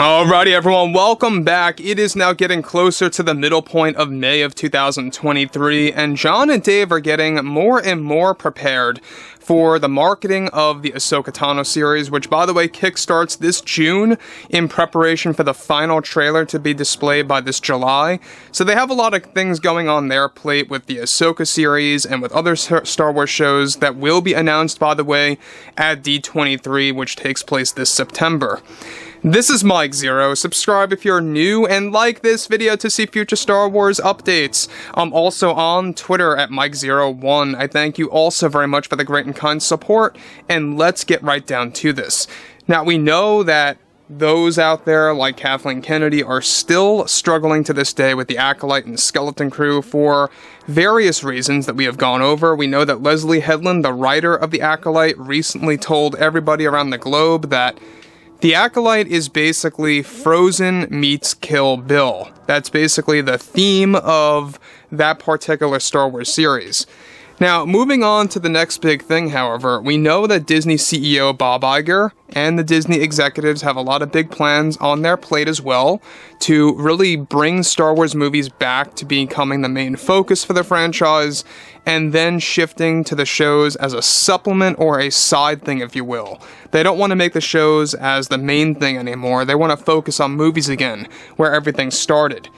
Alrighty everyone, welcome back. It is now getting closer to the middle point of May of 2023, and John and Dave are getting more and more prepared for the marketing of the Ahsoka Tano series, which by the way kickstarts this June in preparation for the final trailer to be displayed by this July. So they have a lot of things going on their plate with the Ahsoka series and with other Star Wars shows that will be announced, by the way, at D23, which takes place this September. This is Mike Zero. Subscribe if you're new and like this video to see future Star Wars updates. I'm also on Twitter at Mike01. I thank you also very much for the great and kind support, and let's get right down to this. Now, we know that those out there like Kathleen Kennedy are still struggling to this day with the Acolyte and Skeleton Crew for various reasons that we have gone over. We know that Leslie Headland, the writer of the Acolyte, recently told everybody around the globe that the Acolyte is basically Frozen meets Kill Bill. That's basically the theme of that particular Star Wars series. Now, moving on to the next big thing, however, we know that Disney CEO Bob Iger and the Disney executives have a lot of big plans on their plate as well to really bring Star Wars movies back to becoming the main focus for the franchise, and then shifting to the shows as a supplement or a side thing, if you will. They don't want to make the shows as the main thing anymore. They want to focus on movies again, where everything started.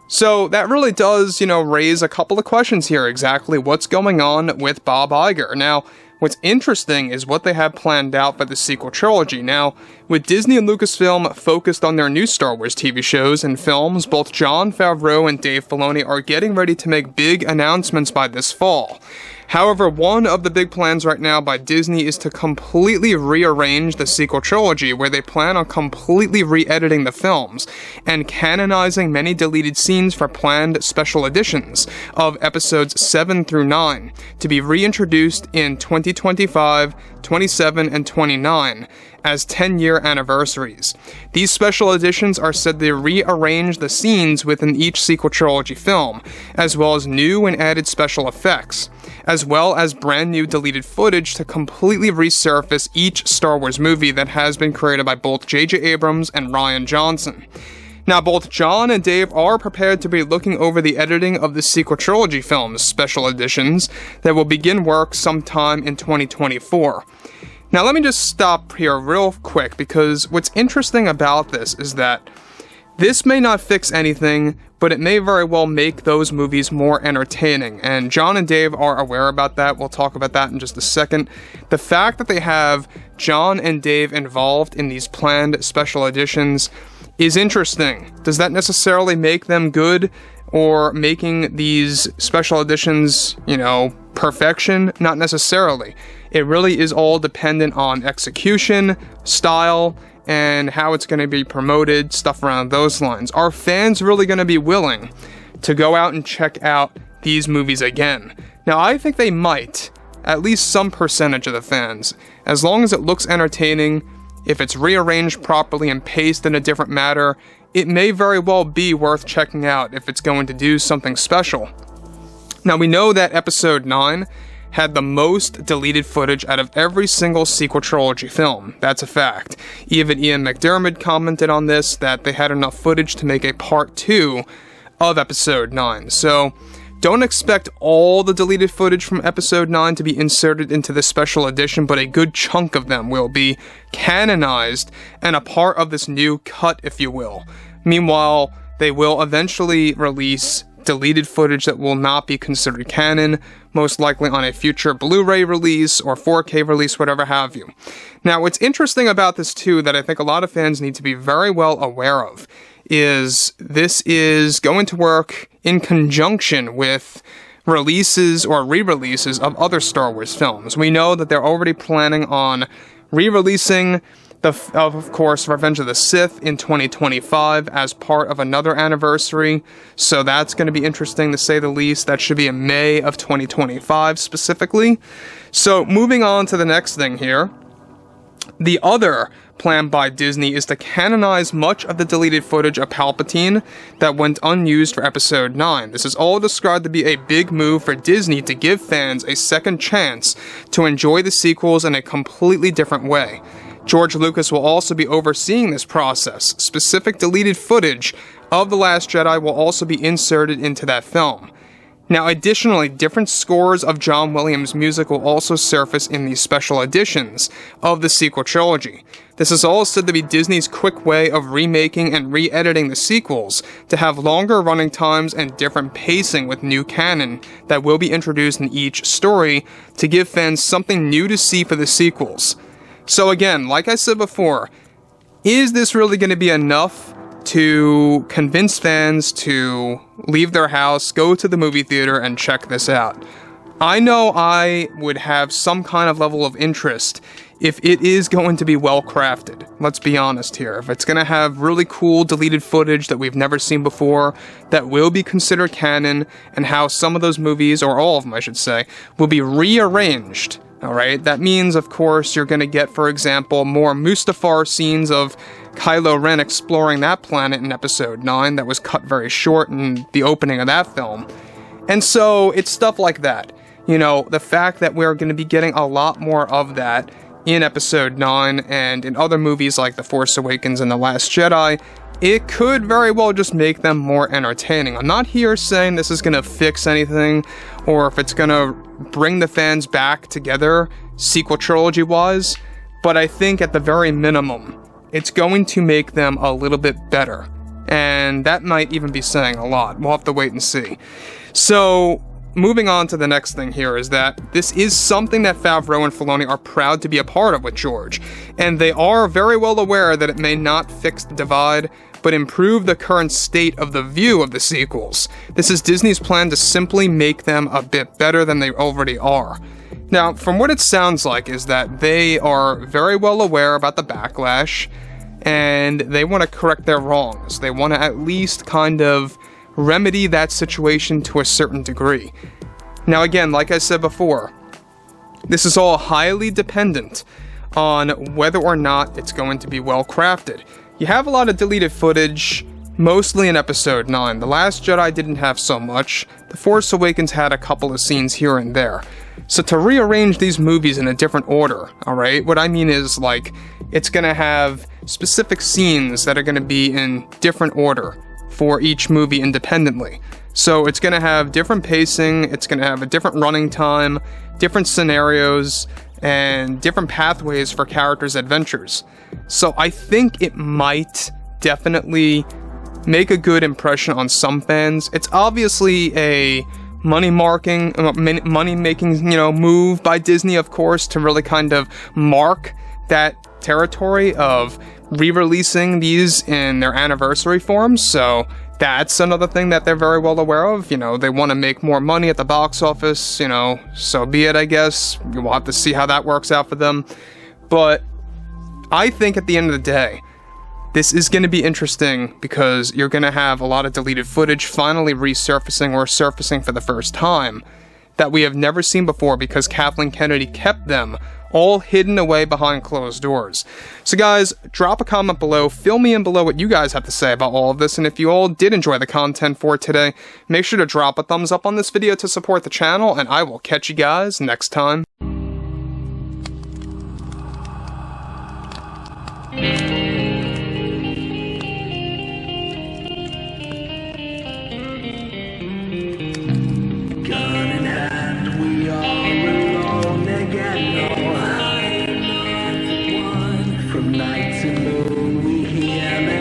So that really does, raise a couple of questions here. Exactly what's going on with Bob Iger? Now, what's interesting is what they have planned out for the sequel trilogy. Now, with Disney and Lucasfilm focused on their new Star Wars TV shows and films, both Jon Favreau and Dave Filoni are getting ready to make big announcements by this fall. However, one of the big plans right now by Disney is to completely rearrange the sequel trilogy, where they plan on completely re-editing the films and canonizing many deleted scenes for planned special editions of episodes 7 through 9 to be reintroduced in 2025, 27, and 29 as 10-year anniversaries. These special editions are said to rearrange the scenes within each sequel trilogy film, as well as new and added special effects, as well as brand new deleted footage to completely resurface each Star Wars movie that has been created by both J.J. Abrams and Rian Johnson. Now, both John and Dave are prepared to be looking over the editing of the sequel trilogy films, special editions, that will begin work sometime in 2024. Now, let me just stop here real quick, because what's interesting about this is that this may not fix anything, but it may very well make those movies more entertaining, and John and Dave are aware about that. We'll talk about that in just a second. The fact that they have John and Dave involved in these planned special editions is interesting. Does that necessarily make them good, or making these special editions, perfection? Not necessarily. It really is all dependent on execution, style, and how it's going to be promoted, stuff around those lines. Are fans really going to be willing to go out and check out these movies again? Now, I think they might, at least some percentage of the fans, as long as it looks entertaining. If it's rearranged properly and paced in a different manner, it may very well be worth checking out if it's going to do something special. Now, we know that Episode 9 had the most deleted footage out of every single sequel trilogy film. That's a fact. Even Ian McDiarmid commented on this, that they had enough footage to make a part 2 of Episode 9. So, don't expect all the deleted footage from Episode 9 to be inserted into this special edition, but a good chunk of them will be canonized and a part of this new cut, if you will. Meanwhile, they will eventually release deleted footage that will not be considered canon, most likely on a future Blu-ray release or 4K release, whatever have you. Now, what's interesting about this too, that I think a lot of fans need to be very well aware of, is this is going to work in conjunction with releases or re-releases of other Star Wars films. We know that they're already planning on re-releasing of course, Revenge of the Sith in 2025 as part of another anniversary, so that's going to be interesting to say the least. That should be in May of 2025 specifically. So moving on to the next thing here, the other plan by Disney is to canonize much of the deleted footage of Palpatine that went unused for Episode 9. This is all described to be a big move for Disney to give fans a second chance to enjoy the sequels in a completely different way. George Lucas will also be overseeing this process. Specific deleted footage of The Last Jedi will also be inserted into that film. Now, additionally, different scores of John Williams' music will also surface in these special editions of the sequel trilogy. This is all said to be Disney's quick way of remaking and re-editing the sequels to have longer running times and different pacing with new canon that will be introduced in each story to give fans something new to see for the sequels. So again, like I said before, is this really going to be enough to convince fans to leave their house, go to the movie theater, and check this out? I know I would have some kind of level of interest if it is going to be well crafted. Let's be honest here. If it's going to have really cool deleted footage that we've never seen before, that will be considered canon, and how some of those movies, or all of them I should say, will be rearranged. Alright, that means, of course, you're going to get, for example, more Mustafar scenes of Kylo Ren exploring that planet in Episode 9 that was cut very short in the opening of that film. And so, it's stuff like that. You know, the fact that we're going to be getting a lot more of that in Episode 9 and in other movies like The Force Awakens and The Last Jedi, it could very well just make them more entertaining. I'm not here saying this is going to fix anything, or if it's going to bring the fans back together, sequel trilogy-wise, but I think at the very minimum, it's going to make them a little bit better. And that might even be saying a lot. We'll have to wait and see. So, moving on to the next thing here is that this is something that Favreau and Filoni are proud to be a part of with George, and they are very well aware that it may not fix the divide, but improve the current state of the view of the sequels. This is Disney's plan to simply make them a bit better than they already are. Now, from what it sounds like is that they are very well aware about the backlash, and they want to correct their wrongs. They want to at least kind of remedy that situation to a certain degree. Now again, like I said before, this is all highly dependent on whether or not it's going to be well crafted. You have a lot of deleted footage, mostly in Episode 9. The Last Jedi didn't have so much. The Force Awakens had a couple of scenes here and there. So to rearrange these movies in a different order, alright, what I mean is, like, it's gonna have specific scenes that are gonna be in different order for each movie independently. So it's gonna have different pacing, it's gonna have a different running time, different scenarios, and different pathways for characters' adventures. So I think it might definitely make a good impression on some fans. It's obviously a money-making, move by Disney, of course, to really kind of mark that territory of re-releasing these in their anniversary forms, so that's another thing that they're very well aware of. You know, they want to make more money at the box office, you know, so be it, I guess. We'll have to see how that works out for them. But I think at the end of the day, this is going to be interesting because you're going to have a lot of deleted footage finally resurfacing or surfacing for the first time that we have never seen before because Kathleen Kennedy kept them all hidden away behind closed doors. So guys, drop a comment below, fill me in below what you guys have to say about all of this, and if you all did enjoy the content for today, make sure to drop a thumbs up on this video to support the channel, and I will catch you guys next time. Gun in hand, we are alone again. No hiding on the one. From night to moon, we hear.